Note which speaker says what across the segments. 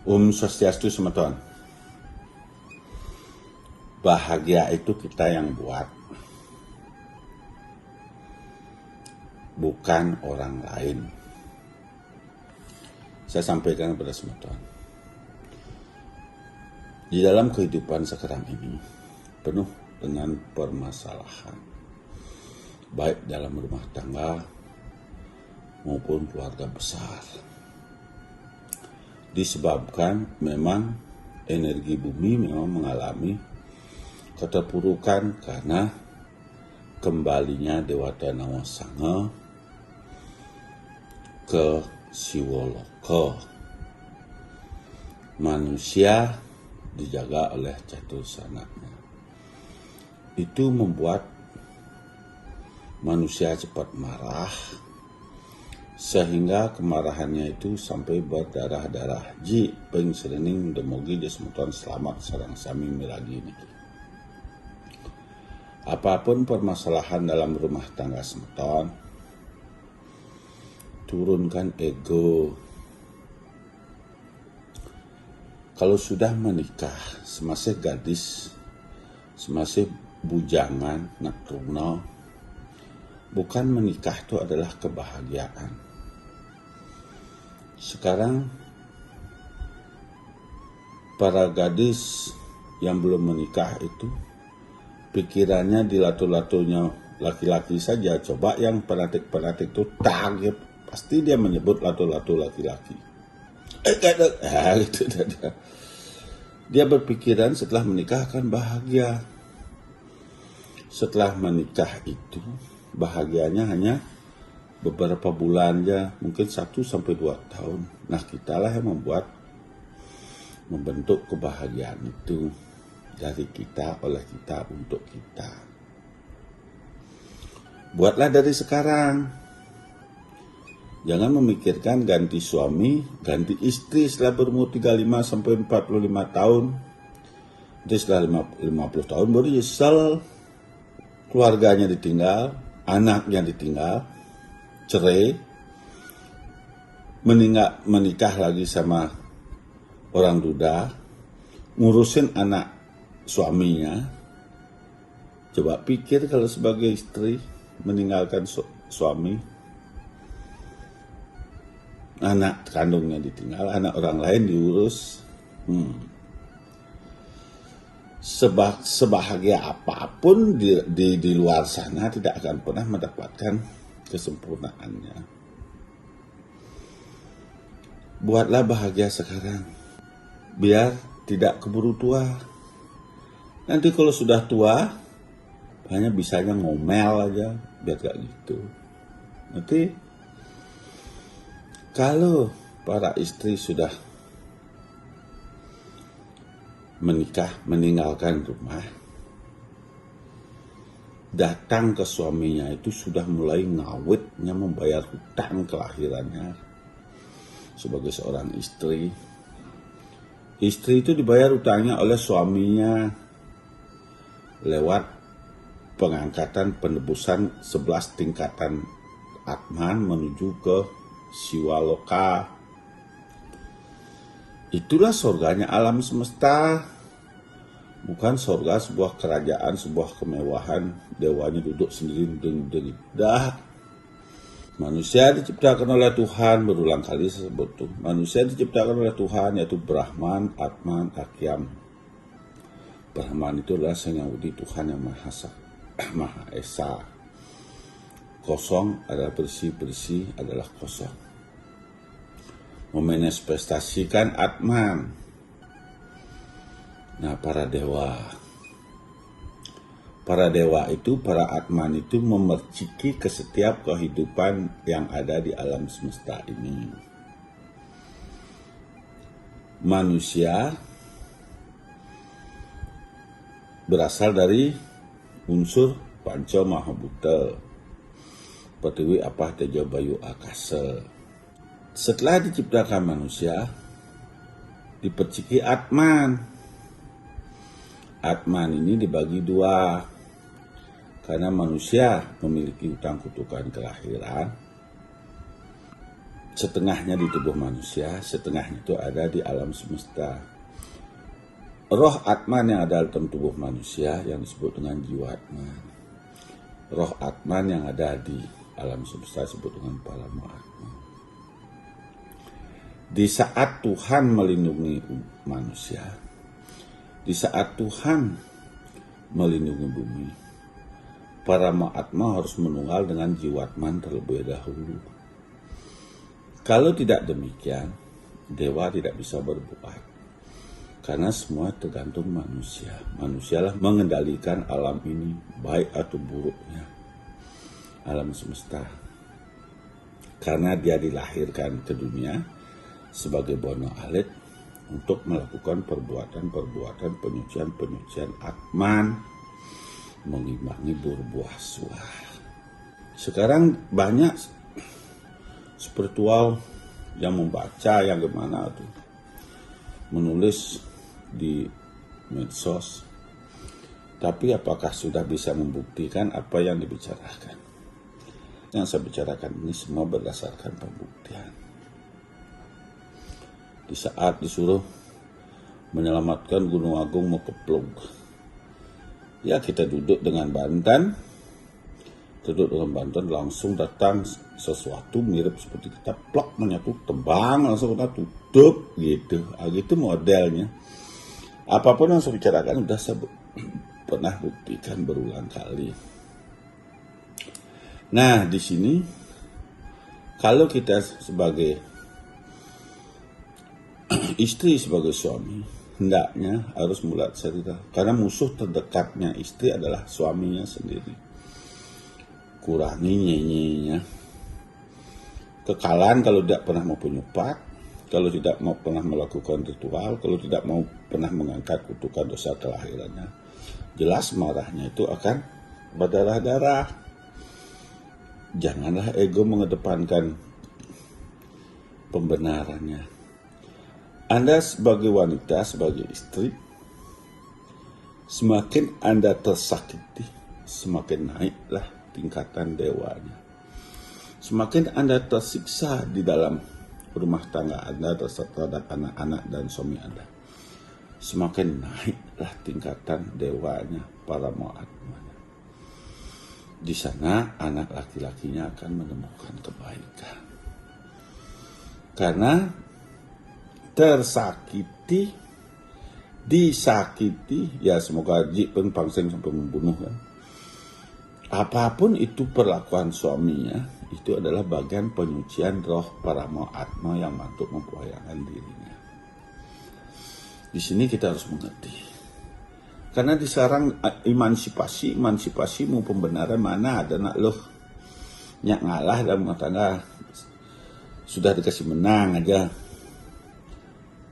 Speaker 1: Swastiastu semeton. Bahagia itu kita yang buat, bukan orang lain. Saya sampaikan kepada semeton, di dalam kehidupan sekarang ini penuh dengan permasalahan, baik dalam rumah tangga maupun keluarga besar. Disebabkan memang energi bumi memang mengalami keterpurukan karena kembalinya Dewata Nawasanga ke Siwoloka. Manusia dijaga oleh catursananya. Itu membuat manusia cepat marah, sehingga kemarahannya itu sampai berdarah-darah. Ji peng serening demogi desmuton selamat sarang sami milagi ini. Apapun permasalahan dalam rumah tangga semeton, turunkan ego. Kalau sudah menikah, semasih gadis, semasih bujangan, nak tunggal, bukan menikah itu adalah kebahagiaan. Sekarang para gadis yang belum menikah itu pikirannya di latu-latunya laki-laki saja. Coba yang penatik-penatik itu target, pasti dia menyebut latu-latu laki-laki. Gitu. Dia berpikiran setelah menikah akan bahagia. Setelah menikah itu bahagianya hanya beberapa bulan aja, mungkin 1-2 tahun. Nah, kitalah yang membentuk kebahagiaan itu dari kita, oleh kita, untuk kita. Buatlah dari sekarang. Jangan memikirkan ganti suami, ganti istri setelah berumur 35-45 tahun. Nanti setelah 50 tahun baru nyesel, keluarganya ditinggal, anaknya ditinggal, cerai, menikah lagi sama orang duda, ngurusin anak suaminya. Coba pikir kalau sebagai istri meninggalkan suami, anak kandungnya ditinggal, anak orang lain diurus. Sebahagia apapun di luar sana tidak akan pernah mendapatkan kesempurnaannya. Buatlah bahagia sekarang, biar tidak keburu tua. Nanti kalau sudah tua, hanya bisanya ngomel aja, biar gak gitu. Nanti kalau para istri sudah menikah, meninggalkan rumah, datang ke suaminya itu sudah mulai ngawitnya membayar hutang kelahirannya. Sebagai seorang istri, istri itu dibayar hutangnya oleh suaminya lewat pengangkatan penebusan 11 tingkatan Atman menuju ke Siwaloka. Itulah surganya alam semesta. Bukan surga sebuah kerajaan, sebuah kemewahan, dewanya duduk sendiri. Dah. Manusia diciptakan oleh Tuhan, berulang kali saya sebut tuh. Manusia diciptakan oleh Tuhan, yaitu Brahman, Atman, Akyam. Brahman itu adalah Sengawudi, Tuhan yang Maha Esa. Kosong adalah bersih adalah kosong. Memanifestasikan Atman. Nah, para dewa itu, para Atman itu memerciki ke setiap kehidupan yang ada di alam semesta ini. Manusia berasal dari unsur Panca Mahabhuta, Pertiwi, Apah, Tejo, Bayu, Akasa. Setelah diciptakan manusia, diperciki Atman. Atman ini dibagi 2. Karena manusia memiliki hutang kutukan kelahiran, setengahnya di tubuh manusia, setengahnya itu ada di alam semesta. Roh Atman yang ada dalam tubuh manusia yang disebut dengan jiwa Atman. Roh Atman yang ada di alam semesta disebut dengan Parama Atman. Di saat Tuhan melindungi manusia, di saat Tuhan melindungi bumi, Parama Atma harus menunggal dengan jiwatman terlebih dahulu. Kalau tidak demikian, dewa tidak bisa berbuat. Karena semua tergantung manusia. Manusialah mengendalikan alam ini, baik atau buruknya. Alam semesta. Karena dia dilahirkan ke dunia sebagai bono alit untuk melakukan perbuatan-perbuatan penyucian Atman, mengimbangi berbuah suah. Sekarang banyak spiritual yang membaca, yang gimana tuh, menulis di medsos, tapi apakah sudah bisa membuktikan apa yang dibicarakan? Yang saya bicarakan ini semua berdasarkan pembuktian. Di saat disuruh menyelamatkan Gunung Agung mau keplung, ya kita duduk dengan Banten, langsung datang sesuatu mirip seperti kita plak menyatu, tebang langsung kita tutup gitu. Gitu modelnya. Apapun yang saya bicarakan sudah saya pernah buktikan berulang kali. Nah, di sini kalau kita sebagai istri, sebagai suami, hendaknya harus mulai cerita, karena musuh terdekatnya istri adalah suaminya sendiri. Kurangi nyanyinya. Kekalahan kalau tidak pernah mau penyupat, kalau tidak mau pernah melakukan ritual, kalau tidak mau pernah mengangkat kutukan dosa kelahirannya, jelas marahnya itu akan berdarah-darah. Janganlah ego mengedepankan pembenarannya. Anda sebagai wanita, sebagai istri, semakin Anda tersakiti, semakin naiklah tingkatan dewanya. Semakin Anda tersiksa di dalam rumah tangga Anda terhadap anak-anak dan suami Anda, semakin naiklah tingkatan dewanya, Parama Atmanya. Di sana anak laki-lakinya akan menemukan kebaikan. Karena tersakiti, disakiti, ya semoga jipeng pangseng sampai membunuh kan. Apapun itu perlakuan suaminya, itu adalah bagian penyucian roh Parama Atma yang mantuk mempoyangkan dirinya. Di sini kita harus mengerti. Karena di sekarang emansipasi mau pembenaran mana ada nak loh. Nyak ngalah dalam rumah tangga. Sudah dikasih menang aja.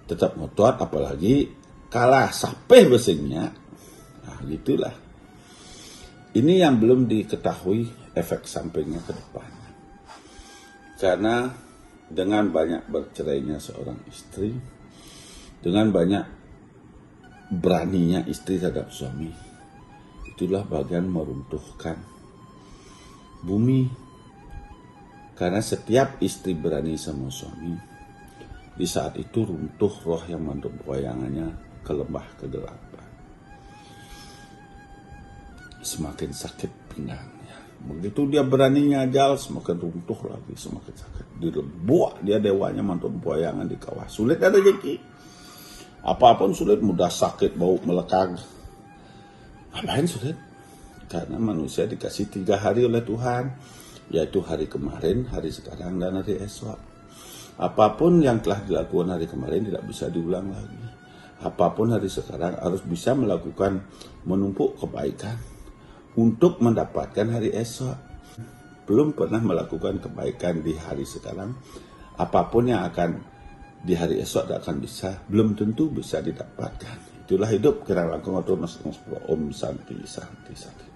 Speaker 1: Tetap ngotot, apalagi kalah sampai besengnya. Nah gitulah. Ini yang belum diketahui efek sampingnya ke depan. Karena dengan banyak bercerainya seorang istri, dengan banyak beraninya istri terhadap suami, itulah bagian meruntuhkan bumi. Karena setiap istri berani sama suami, di saat itu runtuh roh yang mantuk wayangannya ke lembah kegelapan. Semakin sakit pinggangnya. Begitu dia berani nyajal, semakin runtuh lagi, semakin sakit. Dilebuak dia dewanya mantuk wayangan di kawah. Sulit ada rezeki. Apapun sulit, mudah sakit, bau melekag. Apain sulit? Karena manusia dikasih 3 hari oleh Tuhan, yaitu hari kemarin, hari sekarang, dan hari esok. Apapun yang telah dilakukan hari kemarin tidak bisa diulang lagi. Apapun hari sekarang harus bisa melakukan menumpuk kebaikan untuk mendapatkan hari esok. Belum pernah melakukan kebaikan di hari sekarang, apapun yang akan di hari esok tidak akan bisa, belum tentu bisa didapatkan. Itulah hidup. Kira langkung atau Om Santi Santi Santi.